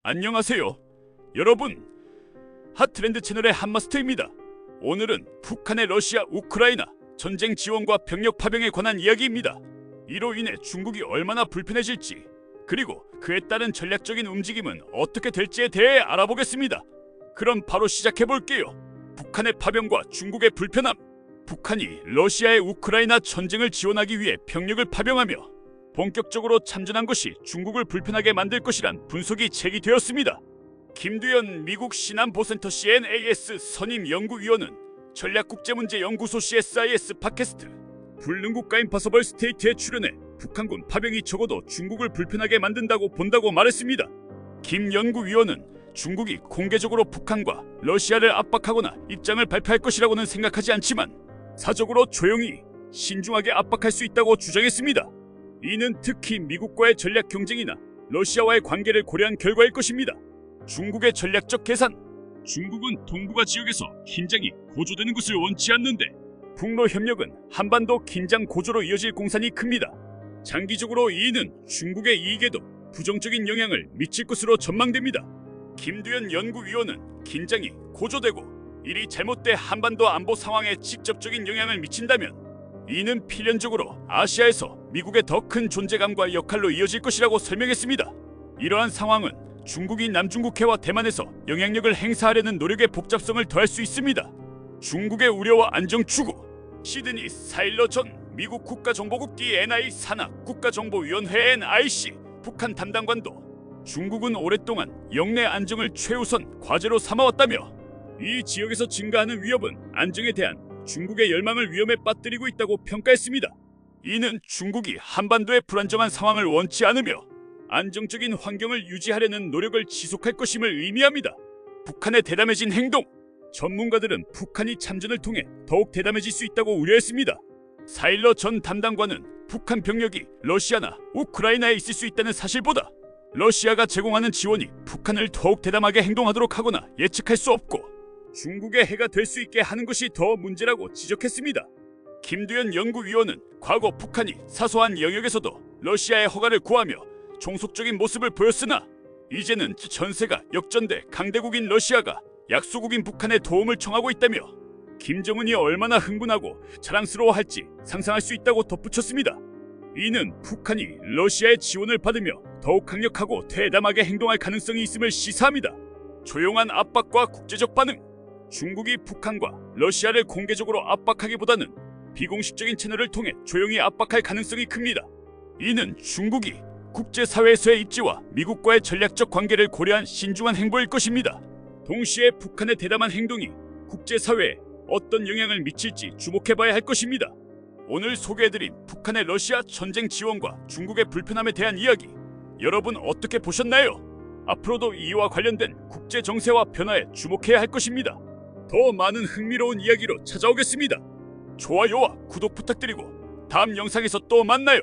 안녕하세요. 여러분, 핫트렌드 채널의 한마스터입니다. 오늘은 북한의 러시아 우크라이나 전쟁 지원과 병력 파병에 관한 이야기입니다. 이로 인해 중국이 얼마나 불편해질지, 그리고 그에 따른 전략적인 움직임은 어떻게 될지에 대해 알아보겠습니다. 그럼 바로 시작해볼게요. 북한의 파병과 중국의 불편함. 북한이 러시아의 우크라이나 전쟁을 지원하기 위해 병력을 파병하며 본격적으로 참전한 것이 중국을 불편하게 만들 것이란 분석이 제기되었습니다. 김두현 미국 신안보센터 CNAS 선임 연구위원은 전략국제문제연구소 CSIS 팟캐스트 불능국가 임파서블 스테이트에 출연해 북한군 파병이 적어도 중국을 불편하게 만든다고 본다고 말했습니다. 김 연구위원은 중국이 공개적으로 북한과 러시아를 압박하거나 입장을 발표할 것이라고는 생각하지 않지만 사적으로 조용히 신중하게 압박할 수 있다고 주장했습니다. 이는 특히 미국과의 전략 경쟁이나 러시아와의 관계를 고려한 결과일 것입니다. 중국의 전략적 계산. 중국은 동북아 지역에서 긴장이 고조되는 것을 원치 않는데 북러 협력은 한반도 긴장 고조로 이어질 공산이 큽니다. 장기적으로 이는 중국의 이익에도 부정적인 영향을 미칠 것으로 전망됩니다. 김두현 연구위원은 긴장이 고조되고 이리 잘못돼 한반도 안보 상황에 직접적인 영향을 미친다면 이는 필연적으로 아시아에서 미국의 더 큰 존재감과 역할로 이어질 것이라고 설명했습니다. 이러한 상황은 중국이 남중국해와 대만에서 영향력을 행사하려는 노력의 복잡성을 더할 수 있습니다. 중국의 우려와 안정 추구. 시드니 사일러 전 미국 국가정보국 DNI 산하 국가정보위원회 NIC 북한 담당관도 중국은 오랫동안 영내 안정을 최우선 과제로 삼아왔다며 이 지역에서 증가하는 위협은 안정에 대한 중국의 열망을 위험에 빠뜨리고 있다고 평가했습니다. 이는 중국이 한반도의 불안정한 상황을 원치 않으며 안정적인 환경을 유지하려는 노력을 지속할 것임을 의미합니다. 북한의 대담해진 행동. 전문가들은 북한이 참전을 통해 더욱 대담해질 수 있다고 우려했습니다. 사일러 전 담당관은 북한 병력이 러시아나 우크라이나에 있을 수 있다는 사실보다 러시아가 제공하는 지원이 북한을 더욱 대담하게 행동하도록 하거나 예측할 수 없고 중국의 해가 될 수 있게 하는 것이 더 문제라고 지적했습니다. 김두현 연구위원은 과거 북한이 사소한 영역에서도 러시아의 허가를 구하며 종속적인 모습을 보였으나 이제는 전세가 역전돼 강대국인 러시아가 약소국인 북한의 도움을 청하고 있다며 김정은이 얼마나 흥분하고 자랑스러워할지 상상할 수 있다고 덧붙였습니다. 이는 북한이 러시아의 지원을 받으며 더욱 강력하고 대담하게 행동할 가능성이 있음을 시사합니다. 조용한 압박과 국제적 반응. 중국이 북한과 러시아를 공개적으로 압박하기보다는 비공식적인 채널을 통해 조용히 압박할 가능성이 큽니다. 이는 중국이 국제사회에서의 입지와 미국과의 전략적 관계를 고려한 신중한 행보일 것입니다. 동시에 북한의 대담한 행동이 국제사회에 어떤 영향을 미칠지 주목해봐야 할 것입니다. 오늘 소개해드린 북한의 러시아 전쟁 지원과 중국의 불편함에 대한 이야기, 여러분 어떻게 보셨나요? 앞으로도 이와 관련된 국제 정세와 변화에 주목해야 할 것입니다. 더 많은 흥미로운 이야기로 찾아오겠습니다. 좋아요와 구독 부탁드리고 다음 영상에서 또 만나요.